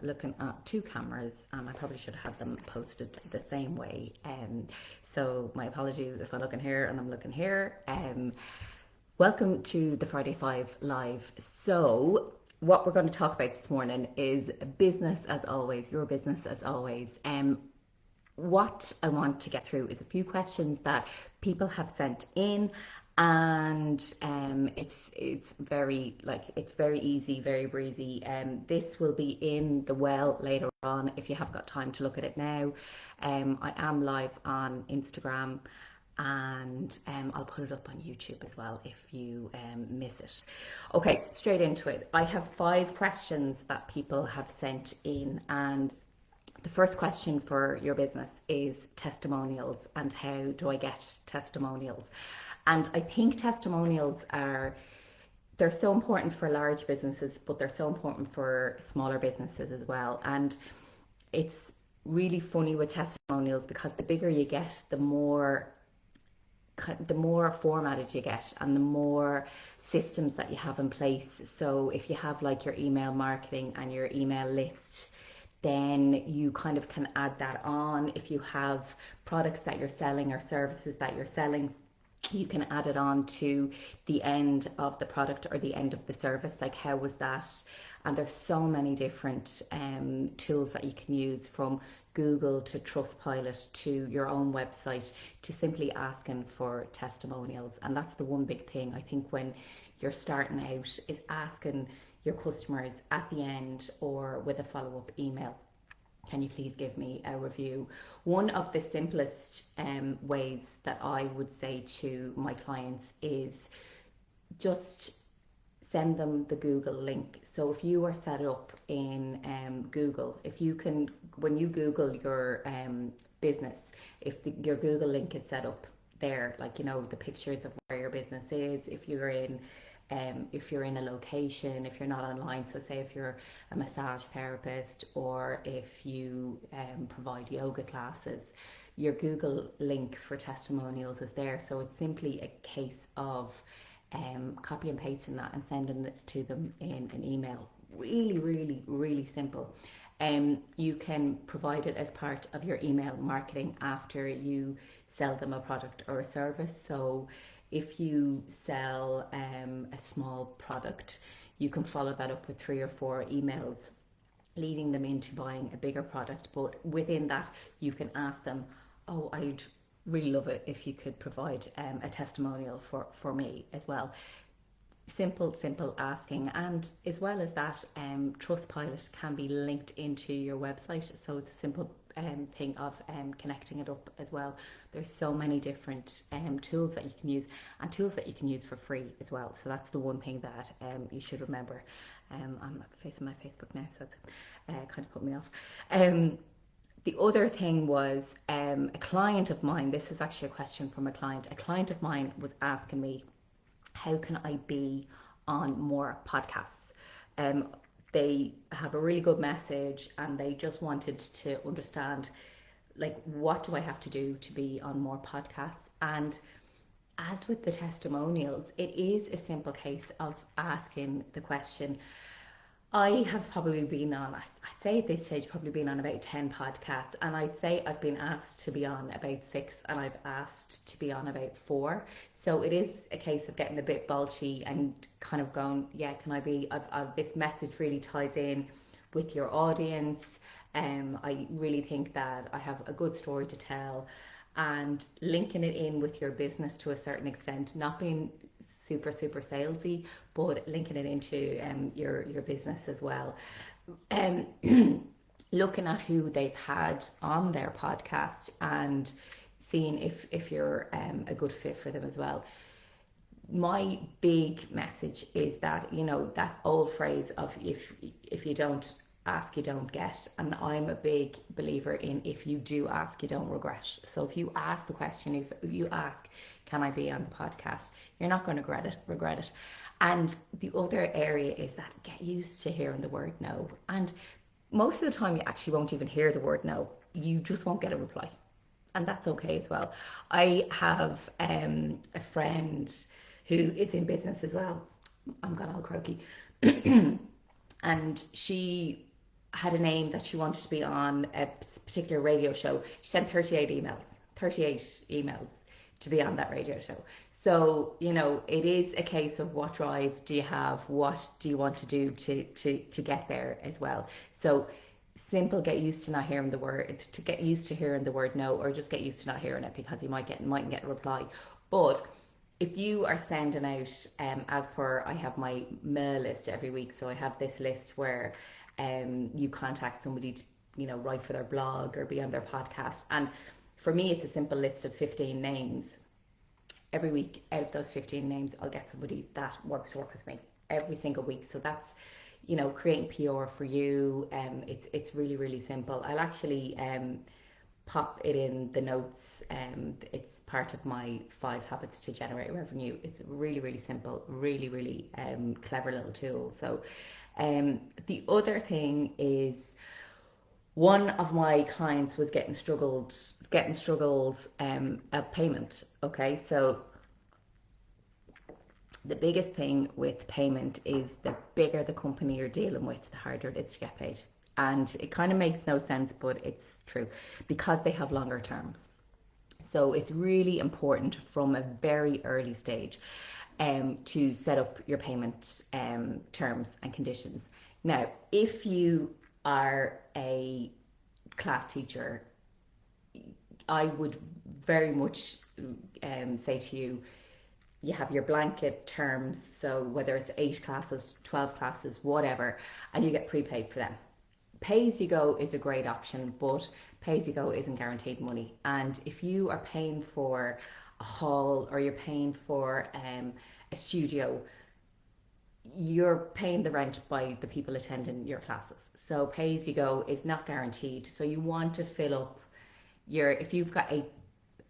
looking at two cameras, and I probably should have had them posted the same way. So my apologies if I'm looking here and I'm looking here. Welcome to the Friday 5 Live. So what we're going to talk about this morning is business as always, your business as always. What I want to get through is a few questions that people have sent in, and it's very easy, very breezy. This will be in the well later on if you have got time to look at it now. I am live on Instagram, and I'll put it up on YouTube as well if you miss it. Okay, straight into it. I have 5 questions that people have sent in, and the first question for your business is testimonials, and how do I get testimonials? And I think testimonials they're so important for large businesses, but they're so important for smaller businesses as well. And it's really funny with testimonials because the bigger you get, the more formatted you get, and the more systems that you have in place. So if you have like your email marketing and your email list, then you kind of can add that on. If you have products that you're selling or services that you're selling, you can add it on to the end of the product or the end of the service, like how was that? And there's so many different tools that you can use, from Google to Trustpilot to your own website, to simply asking for testimonials. And that's the one big thing I think when you're starting out, is asking your customers at the end or with a follow-up email, can you please give me a review? One of the simplest ways that I would say to my clients is just send them the Google link. So if you are set up in Google, if you can, when you Google your business, if your Google link is set up there, like, you know, the pictures of where your business is, if you're in a location, if you're not online, so say if you're a massage therapist, or if you provide yoga classes, your Google link for testimonials is there. So it's simply a case of copy and pasting that and sending it to them in an email. Really, really, really simple. You can provide it as part of your email marketing after you sell them a product or a service. So if you sell a small product, you can follow that up with 3 or 4 emails leading them into buying a bigger product. But within that, you can ask them, oh, I'd really love it if you could provide a testimonial for me as well. Simple asking. And as well as that, Trustpilot can be linked into your website, so it's a simple thing of connecting it up as well. There's so many different tools that you can use, and tools that you can use for free as well. So that's the one thing that you should remember. I'm facing my Facebook now, so it's kind of put me off. The other thing was a client of mine, this is actually a question from a client of mine was asking me, how can I be on more podcasts? They have a really good message, and they just wanted to understand, like, what do I have to do to be on more podcasts? And as with the testimonials, it is a simple case of asking the question. I have probably been on, I'd say at this stage, probably been on about 10 podcasts, and I'd say I've been asked to be on about 6, and I've asked to be on about 4. So it is a case of getting a bit bulgy and kind of going, yeah, can I be, this message really ties in with your audience. I really think that I have a good story to tell, and linking it in with your business to a certain extent, not being super salesy, but linking it into your business as well. Looking at who they've had on their podcast and seeing if you're a good fit for them as well. My big message is that, you know, that old phrase of if you don't ask, you don't get. And I'm a big believer in, if you do ask, you don't regret. So if you ask the question, if you ask, can I be on the podcast, you're not going to regret it. And the other area is that get used to hearing the word no. And most of the time you actually won't even hear the word no. You just won't get a reply. And that's okay as well. I have a friend who is in business as well. I'm gone all croaky. And she had a name that she wanted to be on a particular radio show. She sent 38 emails to be on that radio show. So, you know, it is a case of what drive do you have? What do you want to do to get there as well? So simple, get used to not hearing the word, to get used to hearing the word no, or just get used to not hearing it, because you mightn't get a reply. But if you are sending out, as per, I have my mail list every week, so I have this list where you contact somebody to, you know, write for their blog or be on their podcast. And for me, it's a simple list of 15 names. Every week, out of those 15 names, I'll get somebody that wants to work with me every single week. So that's, you know, creating PR for you. It's really, really simple. I'll actually pop it in the notes. It's part of my 5 habits to generate revenue. It's really, really simple, really, really clever little tool. So the other thing is, one of my clients was getting struggles of payment. Okay, so the biggest thing with payment is the bigger the company you're dealing with, the harder it is to get paid. And it kind of makes no sense, but it's true, because they have longer terms. So it's really important from a very early stage to set up your payment terms and conditions. Now, if you are a class teacher, I would very much say to you, you have your blanket terms, so whether it's 8 classes, 12 classes, whatever, and you get prepaid for them. Pay as you go is a great option, but pay as you go isn't guaranteed money. And if you are paying for a hall, or you're paying for a studio, you're paying the rent by the people attending your classes. So pay as you go is not guaranteed. So you want to fill up if you've got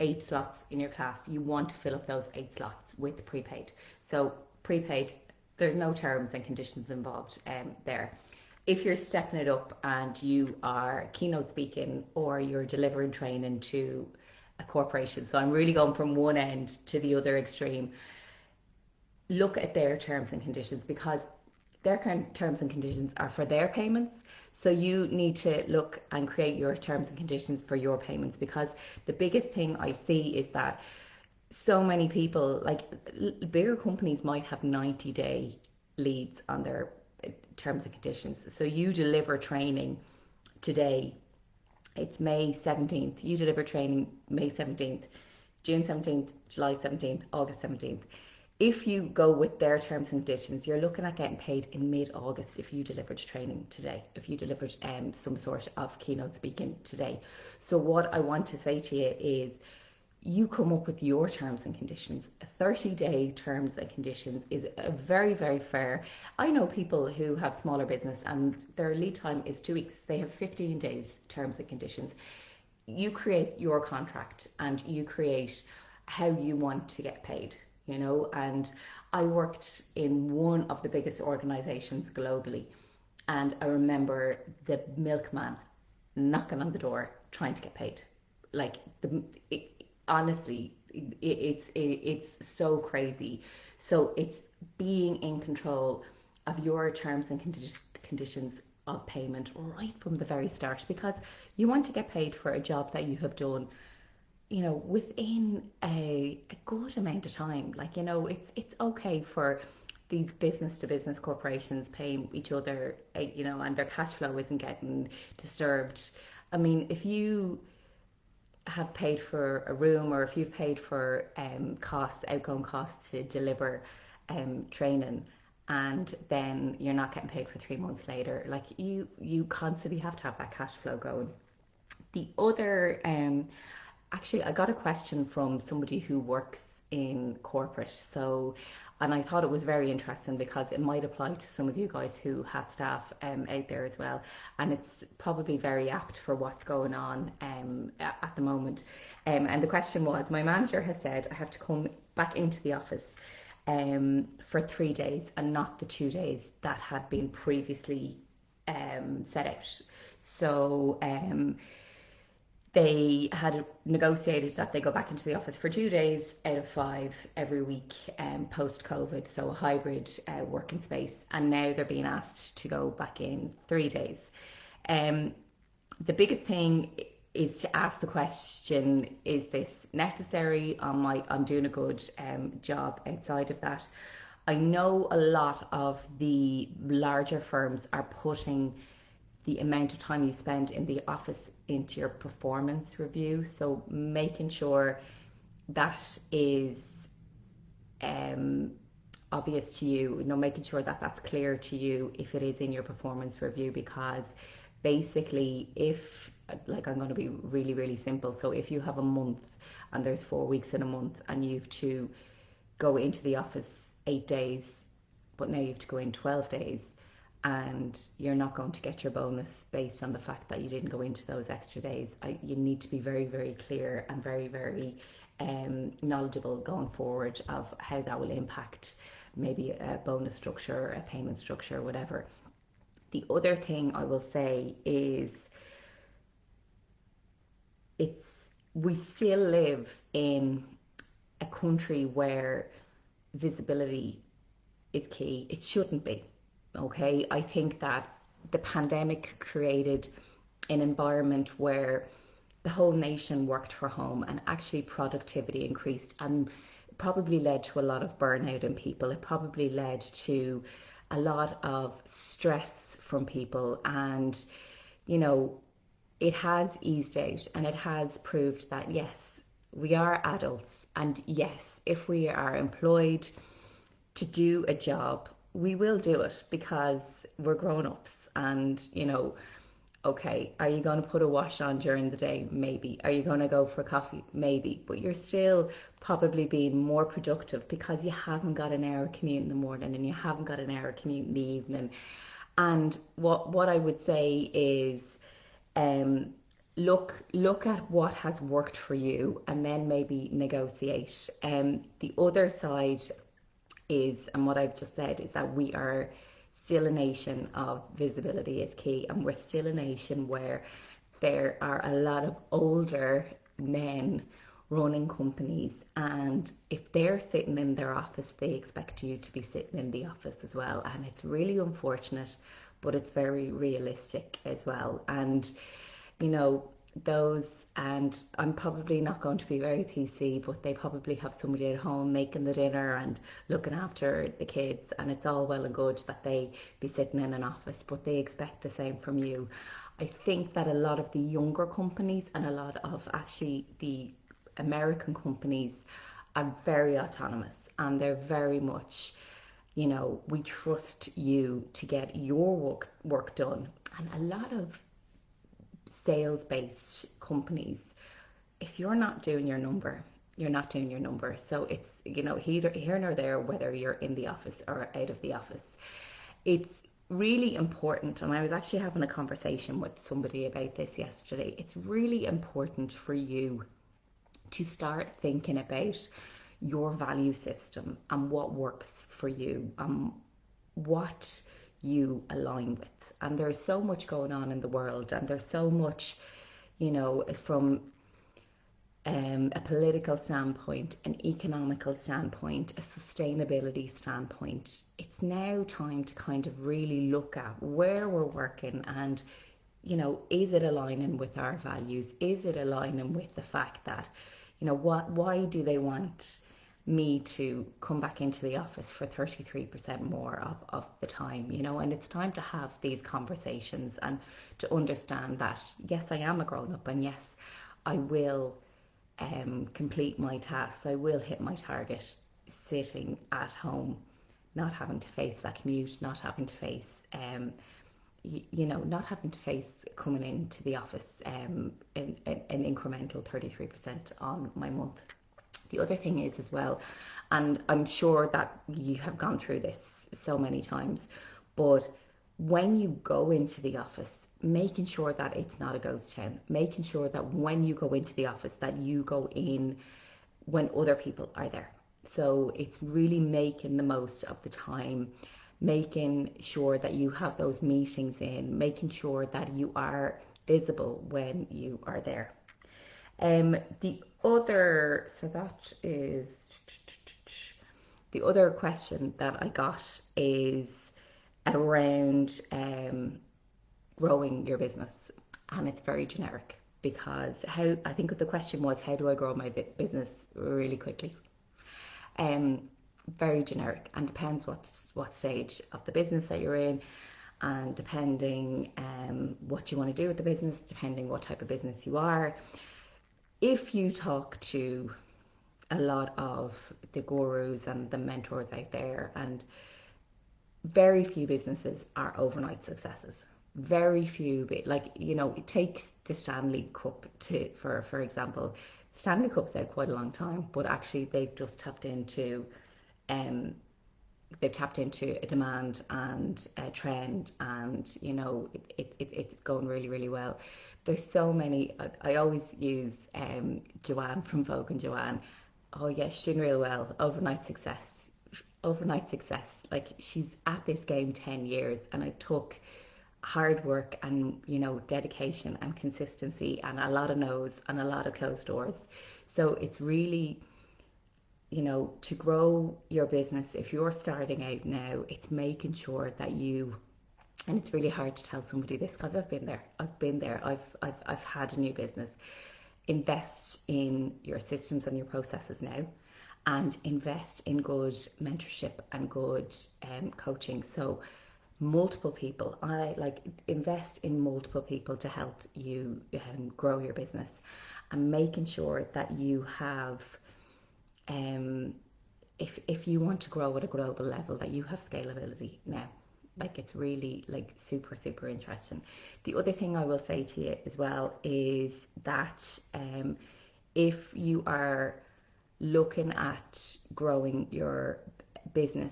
eight slots in your class, you want to fill up those 8 slots with prepaid. So prepaid, there's no terms and conditions involved there. If you're stepping it up and you are keynote speaking, or you're delivering training to a corporation, so I'm really going from one end to the other extreme, look at their terms and conditions, because their current terms and conditions are for their payments. So you need to look and create your terms and conditions for your payments, because the biggest thing I see is that so many people, like bigger companies, might have 90-day leads on their terms and conditions. So you deliver training today, it's May 17th, you deliver training May 17th, June 17th, July 17th, August 17th. If you go with their terms and conditions, you're looking at getting paid in mid-August if you delivered training today, if you delivered some sort of keynote speaking today. So what I want to say to you is, you come up with your terms and conditions. 30-day terms and conditions is a very, very fair. I know people who have smaller business and their lead time is 2 weeks. They have 15 days terms and conditions. You create your contract and you create how you want to get paid, you know. And I worked in one of the biggest organizations globally, and I remember the milkman knocking on the door trying to get paid. Like honestly, it's so crazy. So it's being in control of your terms and conditions of payment right from the very start, because you want to get paid for a job that you have done, you know, within a good amount of time. Like, you know, it's okay for these business to business corporations paying each other, you know, and their cash flow isn't getting disturbed. I mean, if you have paid for a room, or if you've paid for outgoing costs to deliver training, and then you're not getting paid for 3 months later, like you constantly have to have that cash flow going. The other, actually, I got a question from somebody who works in corporate, and I thought it was very interesting, because it might apply to some of you guys who have staff out there as well, and it's probably very apt for what's going on at the moment. And the question was, my manager has said I have to come back into the office for 3 days, and not the 2 days that had been previously set out. So they had negotiated that they go back into the office for 2 days out of 5 every week post-COVID, so a hybrid working space. And now they're being asked to go back in 3 days. Um, the biggest thing is to ask the question, is this necessary? I'm doing a good job outside of that. I know a lot of the larger firms are putting the amount of time you spend in the office into your performance review. So making sure that is um, obvious to you, making sure that that's clear to you if it is in your performance review, because basically if, like, I'm going to be really, really simple. So if you have a month and there's 4 weeks in a month and you have to go into the office 8 days, but now you have to go in 12 days, and you're not going to get your bonus based on the fact that you didn't go into those extra days. You need to be very, very clear and very, very knowledgeable going forward of how that will impact maybe a bonus structure, a payment structure, whatever. The other thing I will say is it's we still live in a country where visibility is key. It shouldn't be. Okay, I think that the pandemic created an environment where the whole nation worked from home and actually productivity increased, and probably led to a lot of burnout in people. It probably led to a lot of stress from people, and you know, it has eased out and it has proved that yes, we are adults, and yes, if we are employed to do a job, we will do it because we're grown ups. And, okay, are you going to put a wash on during the day? Maybe. Are you going to go for coffee? Maybe. But you're still probably being more productive because you haven't got an hour commute in the morning and you haven't got an hour commute in the evening. And what I would say is, um, look at what has worked for you and then maybe negotiate. The other side is, and what I've just said, is that we are still a nation of visibility is key, and we're still a nation where there are a lot of older men running companies, and if they're sitting in their office, they expect you to be sitting in the office as well, and it's really unfortunate, but it's very realistic as well. And you know, those, and I'm probably not going to be very PC, but they probably have somebody at home making the dinner and looking after the kids, and it's all well and good that they be sitting in an office, but they expect the same from you. I think that a lot of the younger companies and a lot of actually the American companies are very autonomous, and they're very much, we trust you to get your work done. And a lot of sales based companies, if you're not doing your number, you're not doing your number. So it's, either here nor there whether you're in the office or out of the office. It's really important, and I was actually having a conversation with somebody about this yesterday. It's really important for you to start thinking about your value system and what works for you, what you align with. And there's so much going on in the world, and there's so much, from a political standpoint, an economical standpoint, a sustainability standpoint. It's now time to kind of really look at where we're working and, is it aligning with our values? Is it aligning with the fact that, why do they want me to come back into the office for 33% more of the time, and it's time to have these conversations and to understand that, yes, I am a grown up, and yes, I will complete my tasks. I will hit my target sitting at home, not having to face that commute, not having to face, not having to face coming into the office in an incremental 33% on my month. The other thing is as well, and I'm sure that you have gone through this so many times, but when you go into the office, making sure that it's not a ghost town, making sure that when you go into the office that you go in when other people are there. So it's really making the most of the time, making sure that you have those meetings in, making sure that you are visible when you are there. The other, so that is the other question that I got is around growing your business, and it's very generic because how I think the question was, how do I grow my business really quickly? Um, Very generic, and depends what stage of the business that you're in, and depending what you want to do with the business, depending what type of business you are. If you talk to a lot of the gurus and the mentors out there, and very few businesses are overnight successes. Very few, like, it takes the Stanley Cup for example. Stanley Cup's out quite a long time, but actually um, they've tapped into a demand and a trend, and it's going really, really well. There's so many. I always use Joanne from Vogue, and Joanne, oh yes, she's doing real well. Overnight success. Like, she's at this game 10 years, and it took hard work and dedication and consistency and a lot of no's and a lot of closed doors. So it's really, to grow your business, if you're starting out now, it's making sure that and it's really hard to tell somebody this because I've been there. I've had a new business. Invest in your systems and your processes now, and invest in good mentorship and good coaching. So multiple people, I like invest in multiple people to help you grow your business, and making sure that you have um, if you want to grow at a global level, that you have scalability now. Like, it's really like super, super interesting. The other thing I will say to you as well is that if you are looking at growing your business,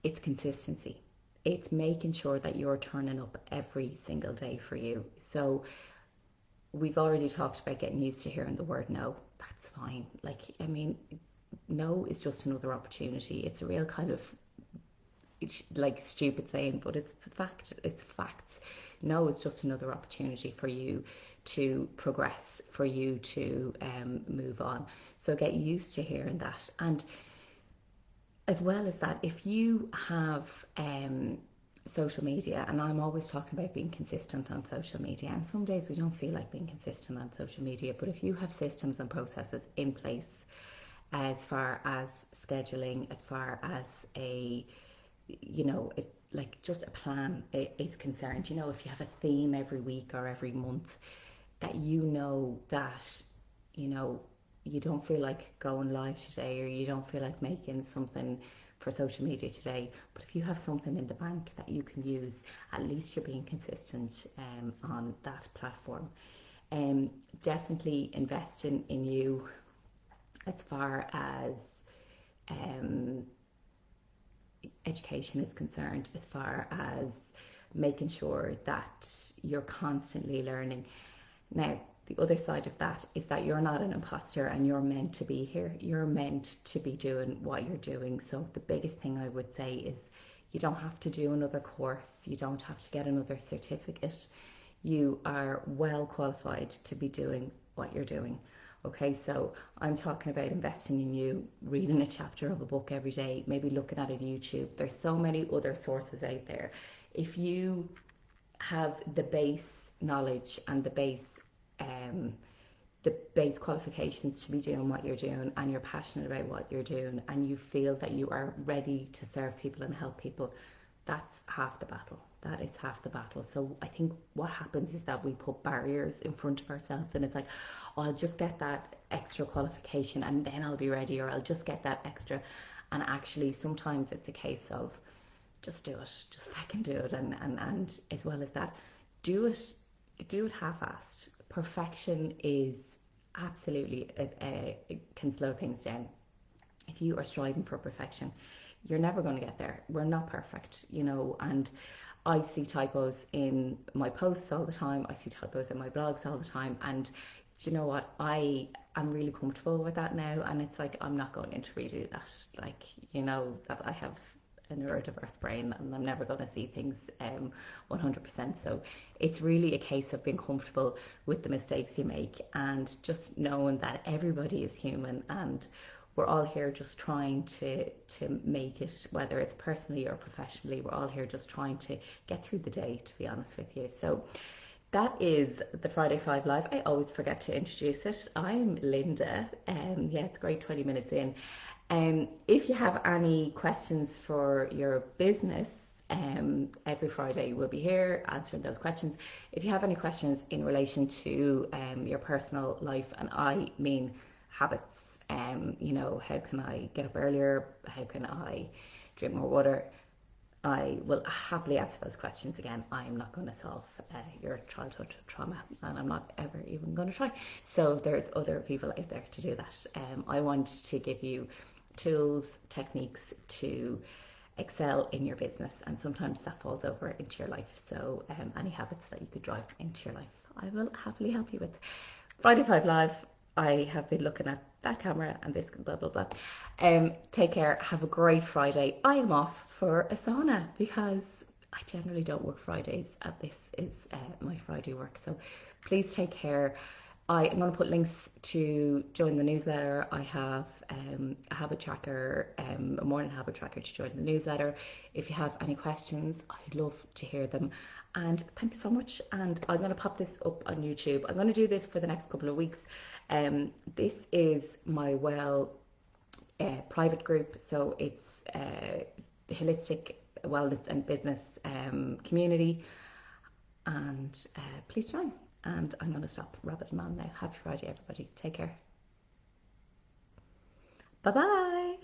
it's consistency. It's making sure that you're turning up every single day for you. So we've already talked about getting used to hearing the word no. That's fine. Like, I mean, no is just another opportunity. It's a real kind of, it's like stupid saying, but it's the fact. It's facts. No, it's just another opportunity for you to progress, for you to move on. So get used to hearing that. And as well as that, if you have social media, and I'm always talking about being consistent on social media, and some days we don't feel like being consistent on social media, but if you have systems and processes in place, as far as scheduling, as far as like just a plan is concerned, if you have a theme every week or every month, that that you know you don't feel like going live today, or you don't feel like making something for social media today, but if you have something in the bank that you can use, at least you're being consistent on that platform. Definitely invest in you, as far as um, education is concerned, as far as making sure that you're constantly learning. Now, the other side of that is that you're not an imposter, and you're meant to be here. You're meant to be doing what you're doing. So the biggest thing I would say is, you don't have to do another course. You don't have to get another certificate. You are well qualified to be doing what you're doing. Okay, so I'm talking about investing in you, reading a chapter of a book every day, maybe looking at it on YouTube. There's so many other sources out there. If you have the base knowledge and um, the base qualifications to be doing what you're doing, and you're passionate about what you're doing, and you feel that you are ready to serve people and help people, that's half the battle. That is half the battle. So I think what happens is that we put barriers in front of ourselves, and it's like, oh, I'll just get that extra qualification and then I'll be ready, or I'll just get that extra. And actually, sometimes it's a case of, just do it, just fucking do it. And as well as that, do it, do it half-assed. Perfection is absolutely, it can slow things down. If you are striving for perfection, you're never going to get there. We're not perfect, and I see typos in my posts all the time. I see typos in my blogs all the time. And do you know what? I'm really comfortable with that now. And it's like, I'm not going to redo that. Like, that I have a neurodiverse brain, and I'm never going to see things 100%. So it's really a case of being comfortable with the mistakes you make, and just knowing that everybody is human, and we're all here just trying to make it, whether it's personally or professionally. We're all here just trying to get through the day, to be honest with you. So that is the Friday Five Live. I always forget to introduce it. I'm Linda. Yeah, it's great 20 minutes in. If you have any questions for your business, every Friday we'll be here answering those questions. If you have any questions in relation to your personal life, and I mean habits, you know, how can I get up earlier? How can I drink more water? I will happily answer those questions again. I'm not going to solve your childhood trauma, and I'm not ever even going to try. So there's other people out there to do that. I want to give you tools, techniques to excel in your business, and sometimes that falls over into your life. So any habits that you could drive into your life, I will happily help you with. Friday Five Live. I have been looking at that camera and this blah blah blah. Take care. Have a great Friday. I am off for a sauna because I generally don't work Fridays, and this is my Friday work. So please take care. I am going to put links to join the newsletter. I have a habit tracker, a morning habit tracker to join the newsletter. If you have any questions, I'd love to hear them. And thank you so much. And I'm going to pop this up on YouTube. I'm going to do this for the next couple of weeks. This is my private group, so it's holistic wellness and business community. And please join. And I'm going to stop rabbiting on now. Happy Friday, everybody. Take care. Bye bye.